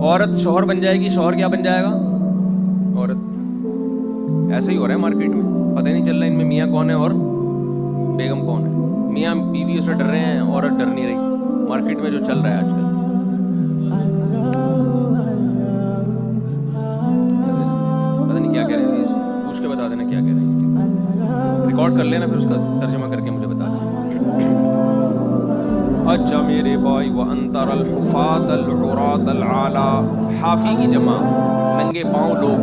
عورت شوہر بن جائے گی, شوہر کیا بن جائے گا؟ عورت. ایسا ہی ہو رہا ہے مارکیٹ میں, پتہ ہی نہیں چل رہا ان میں میاں کون ہے اور بیگم کون ہے. میاں بیوی سے ڈر رہے ہیں, عورت ڈر نہیں رہی. مارکیٹ میں جو چل رہا ہے آج کل. پتہ نہیں کیا کہہ رہے ہیں, پوچھ کے بتا دینا کیا کہہ رہے ہیں. ریکارڈ کر لینا, پھر اس کا ترجمہ کر کے مجھے بتا دینا. اچھا میرے بھائی, وَأَنْتَرَ الْحُفَاةَ الْعُرَاةَ الْعَالَى, حافی کی جمع ننگے پاؤں لوگ,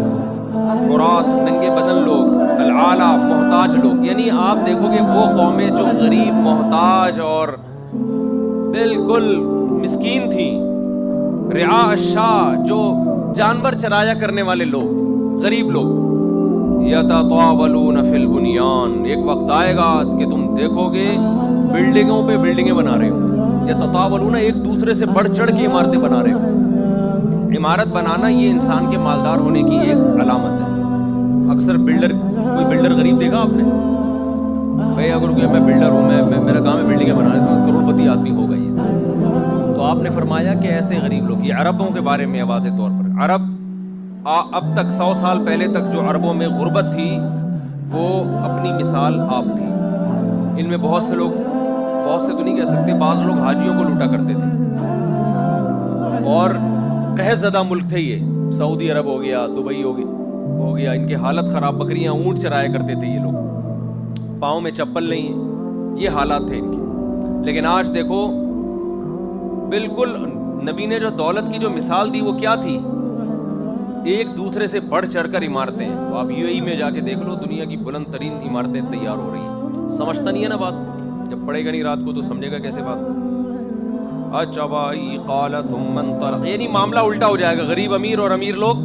عرات ننگے بدن لوگ, العالا محتاج لوگ. یعنی آپ دیکھو گے وہ قومیں جو غریب, محتاج اور بالکل مسکین تھیں. رعاء الشاہ, جو جانور چرایا کرنے والے لوگ, غریب لوگ. یتطاولون فی البنیان, ایک وقت آئے گا کہ تم دیکھو گے بلڈنگوں پہ بلڈنگیں بنا رہے ہو. یتطاولون, ایک دوسرے سے بڑھ چڑھ کے عمارتیں بنا رہے ہو. عمارت بنانا یہ انسان کے مالدار ہونے کی ایک علامت ہے. اکثر کوئی بلڈر غریب دیکھا آپ نے؟ بھائی اگر میں بلڈر ہوں, میرا کام ہے بلڈنگیں بنانا, کروڑ پتی آدمی ہوگا یہ. تو آپ نے فرمایا کہ ایسے غریب لوگ, یہ عربوں کے بارے میں واضح طور پر. عرب اب تک 100 سال پہلے تک جو عربوں میں غربت تھی وہ اپنی مثال آپ تھی. ان میں بہت سے لوگ, بہت سے تو نہیں کہہ سکتے, بعض لوگ حاجیوں کو لوٹا کرتے تھے اور قحط زدہ ملک تھے یہ. سعودی عرب ہو گیا, دبئی ہو گیا, ان کی حالت خراب. بکریاں اونٹ چرایا کرتے تھے یہ لوگ, پاؤں میں چپل نہیں ہے, یہ حالات تھے ان کے. لیکن آج دیکھو بالکل نبی نے جو دولت کی جو مثال دی وہ کیا تھی؟ ایک دوسرے سے بڑھ چڑھ کر عمارتیں. تو آپ یو اے ای میں جا کے دیکھ لو, دنیا کی بلند ترین عمارتیں تیار ہو رہی ہیں. سمجھتا نہیں ہے نا بات, جب پڑھے گا نہیں رات کو تو سمجھے گا کیسے بات. اچھا بھائی, قال ثم انطلق, یعنی معاملہ الٹا ہو جائے گا. غریب امیر اور امیر لوگ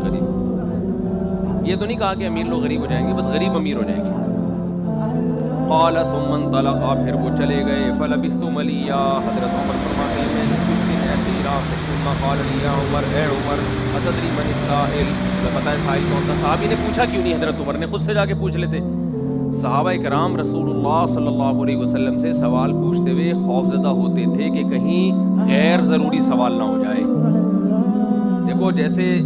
غریب. یہ تو نہیں کہا کہ امیر لوگ غریب ہو جائیں گے, بس غریب امیر ہو جائیں گے. قال ثم انطلق, پھر وہ چلے گئے. فلبثت ملیا, حضرت عمر فرماتے ہیں میں نے کچھ دن ایسے ہی رہا. ثم قال لي يا عمر, اے عمر, اتدری من السائل, تمہیں پتہ ہے سائل کون تھا؟ صحابی نے پوچھا کیوں نہیں, حضرت عمر نے خود سے جا کے پوچھ لیتے. صحابہ کرام رسول اللہ صلی اللہ علیہ وسلم سے سوال پوچھتے ہوئے خوفزدہ ہوتے تھے کہ کہیں غیر ضروری سوال نہ ہو جائے. دیکھو جیسے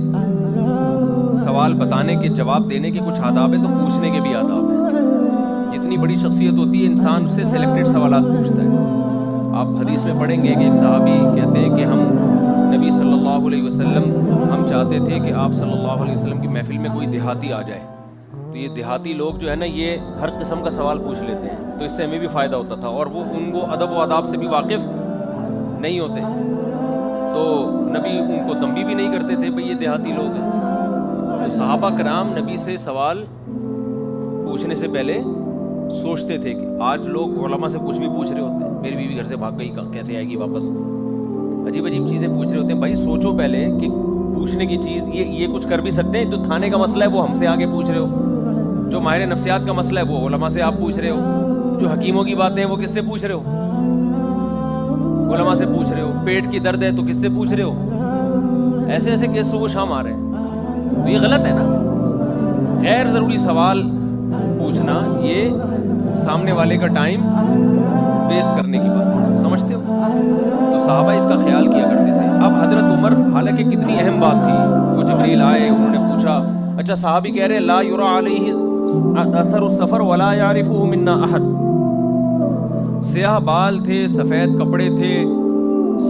سوال بتانے کے, جواب دینے کے کچھ آداب ہیں, تو پوچھنے کے بھی آداب ہیں. جتنی بڑی شخصیت ہوتی ہے انسان اس سے سلیکٹڈ سوالات پوچھتا ہے. آپ حدیث میں پڑھیں گے کہ ایک صحابی کہتے ہیں کہ ہم نبی صلی اللہ علیہ وسلم, ہم چاہتے تھے کہ آپ صلی اللہ علیہ وسلم کی محفل میں کوئی دیہاتی آ جائے. تو یہ دیہاتی لوگ جو ہے نا, یہ ہر قسم کا سوال پوچھ لیتے ہیں, تو اس سے ہمیں بھی فائدہ ہوتا تھا. اور وہ ان کو ادب و آداب سے بھی واقف نہیں ہوتے, تو نبی ان کو تنبیہ بھی نہیں کرتے تھے بھئی یہ دیہاتی لوگ ہیں. تو صحابہ کرام نبی سے سوال پوچھنے سے پہلے سوچتے تھے کہ آج لوگ علماء سے کچھ بھی پوچھ رہے ہوتے ہیں, میری بیوی گھر سے بھاگ گئی, کیسے آئے گی واپس, عجیب عجیب چیزیں پوچھ رہے ہوتے ہیں. بھائی سوچو پہلے کہ پوچھنے کی چیز یہ کچھ کر بھی سکتے ہیں. جو تھانے کا مسئلہ ہے وہ ہم سے آگے پوچھ رہے ہو, جو ماہر نفسیات کا مسئلہ ہے وہ علماء سے آپ پوچھ رہے ہو, جو حکیموں کی باتیں ہیں وہ کس سے پوچھ رہے ہو؟ علماء سے پوچھ رہے ہو. پیٹ کی درد ہے تو کس سے پوچھ رہے ہو؟ ایسے ایسے کیس صبح شام آ رہے ہیں, تو یہ غلط ہے نا. غیر ضروری سوال پوچھنا یہ سامنے والے کا ٹائم ویسٹ کرنے کی بات ہے, سمجھتے ہو؟ تو صحابہ اس کا خیال کیا کرتے تھے. اب حضرت عمر, حالانکہ کتنی اہم بات تھی, وہ جبریل آئے, انہوں نے پوچھا. اچھا صحابی کہہ رہے لا یرا علیہ اثر السفر ولا یعرفہ منا احد, سیاہ بال تھے, سفید کپڑے تھے,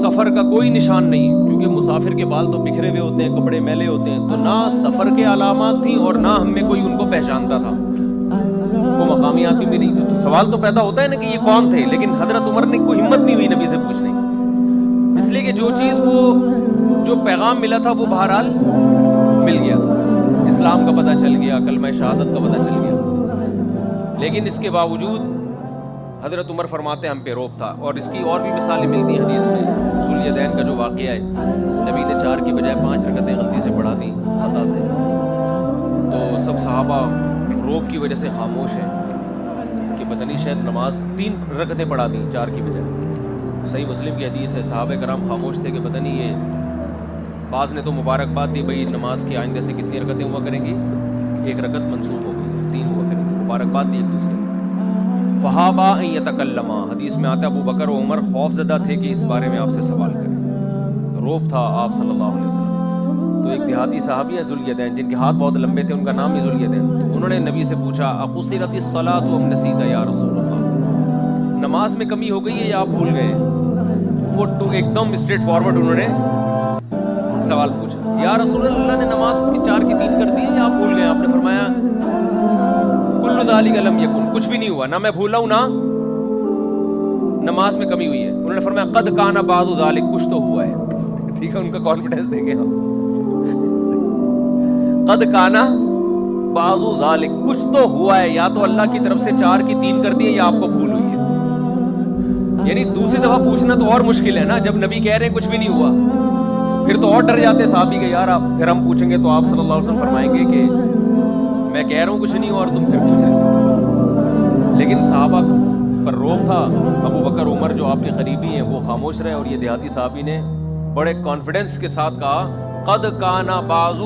سفر کا کوئی نشان نہیں, کیونکہ مسافر کے بال تو بکھرے ہوئے ہوتے ہیں, کپڑے میلے ہوتے ہیں, تو نہ سفر کے علامات تھیں اور نہ ہم میں کوئی ان کو پہچانتا تھا. وہ مقامی آدمی بھی نہیں تھے. تو سوال تو پیدا ہوتا ہے نا کہ یہ کون تھے, لیکن حضرت عمر نے کوئی ہمت نہیں ہوئی نبی سے پوچھنے کی, اس لیے کہ جو چیز وہ جو پیغام ملا تھا وہ بہرحال مل گیا تھا. اسلام کا پتہ چل گیا, کلمہ شہادت کا پتہ چل گیا. لیکن اس کے باوجود حضرت عمر فرماتے ہم پہ روب تھا. اور اس کی اور بھی مثالیں ملتی ہیں حدیث میں. ذوالیدین کا جو واقعہ ہے, نبی نے 4 کی بجائے 5 رکعتیں غلطی سے پڑھا دی, خطا سے. تو سب صحابہ روب کی وجہ سے خاموش ہیں کہ پتہ نہیں شاید نماز 3 رکعتیں پڑھا دی 4 کی بجائے. صحیح مسلم کی حدیث ہے, صحابہ کرام خاموش تھے کہ پتہ نہیں یہ. بعض نے تو مبارکباد دی, بھئی نماز کے آئندے سے کتنی رکعتیں ہوا کریں گی, 1 رکعت منسوخ ہو گئی, 3 ہوا کریں گی. مبارکباد دی ایک دوسرے. فہابا ان یتکلما, حدیث میں آتا ہے ابو بکر و عمر خوف زدہ تھے کہ اس بارے میں آپ سے سوال کریں. روب تھا آپ صلی اللہ علیہ وسلم. تو ایک دیہاتی صحابی ہیں ذوالیدین، جن کے ہاتھ بہت لمبے تھے، ان کا نام بھی ذوالیدین. تو انہوں نے نبی سے پوچھا اقصرت الصلاۃ ام نسیت یا رسول اللہ، نماز میں کمی ہو گئی ہے یا آپ بھول گئے ہیں؟ وہ ایک دم اسٹریٹ فارورڈ انہوں نے سوال پوچھا، یا رسول اللہ نے نماز کی 4 کی 3 کر دی ہے یا آپ بھول گئے ہیں؟ آپ نے فرمایا کل ذالک لم یکن، کچھ بھی نہیں ہوا، نہ میں بھولا ہوں نہ نماز میں کمی ہوئی ہے. انہوں نے فرمایا قد کان بعض ذالک، کچھ تو ہوا ہے. ٹھیک ہے، ان کا کانفیڈنس دیکھیں ہم. قد کان بعض ذالک، کچھ تو ہوا ہے، یا تو اللہ کی طرف سے 4 کی 3 کر دی ہے یا آپ کو بھول ہوئی ہے. یعنی دوسری دفعہ پوچھنا تو اور مشکل ہے نا، جب نبی کہہ رہے ہیں کچھ بھی نہیں ہوا، پھر تو اور ڈر جاتے صحابی کہ یار آپ پھر ہم پوچھیں گے تو آپ صلی اللہ علیہ وسلم فرمائیں گے کہ میں کہہ رہا ہوں کچھ نہیں ہوا اور تم پھر پوچھ رہے ہو. لیکن صحابہ پر روب تھا. ابو بکر عمر جو آپ کے قریبی ہیں وہ خاموش رہے، اور یہ دیہاتی صحابی نے بڑے کانفیڈنس کے ساتھ کہا قد کان بعض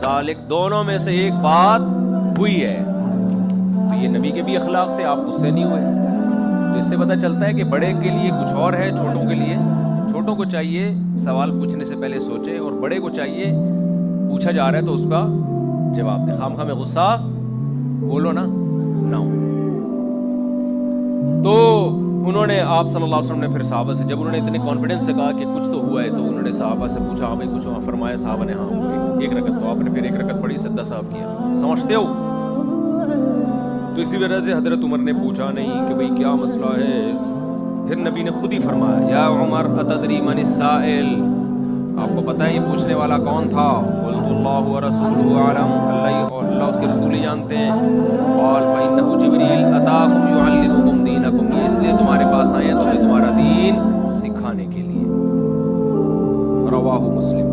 ذالک، دونوں میں سے ایک بات ہوئی ہے. تو یہ نبی کے بھی اخلاق تھے، آپ غصے نہیں ہوئے. تو اس سے پتہ چلتا ہے کہ بڑے کے لیے کچھ اور ہے، چھوٹوں کے لیے. چھوٹوں کو چاہیے سوال پوچھنے سے پہلے سوچے، اور بڑے کو چاہیے پوچھا جا رہا ہے تو اس کا جواب دے. خام میں غصہ بولو نا نہ ہو. تو انہوں نے آپ صلی اللہ علیہ وسلم نے پھر صحابہ سے، جب انہوں نے اتنے کانفیڈنس سے کہا کہ کچھ تو ہوا ہے، تو انہوں نے صحابہ سے پوچھا ہاں بھائی کچھ ہوا؟ فرمایا صحابہ نے ہاں ہوئی 1 رکعت. تو آپ نے پھر 1 رکعت پڑھی، سجدہ صاحب کیا. سمجھتے ہو؟ تو اسی وجہ سے حضرت عمر نے پوچھا نہیں کہ بھئی کیا مسئلہ ہے. پھر نبی نے خود ہی فرمایا یا عمر اتدری من السائل، آپ کو پتہ ہے یہ پوچھنے والا کون تھا؟ قلت اللہ ورسولہ اعلم، اللہ اس کے رسول ہی جانتے ہیں. قال فإنہ جبریل اتاکم یعلمکم دینکم، یہ اس لیے تمہارے پاس آئے ہیں تمہیں تمہارا دین سکھانے کے لیے. رواہ مسلم.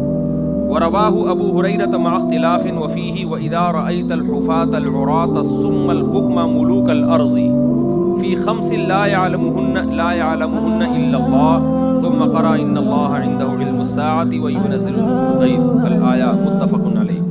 ورواه ابو هريرة مع اختلاف وفيه واذا رايت الحفاة العراة الصم البكم ملوك الارض في 5 لا يعلمهن الا الله، ثم قرأ ان الله عنده علم الساعة وينزل الغيث، الآية متفق علیہ.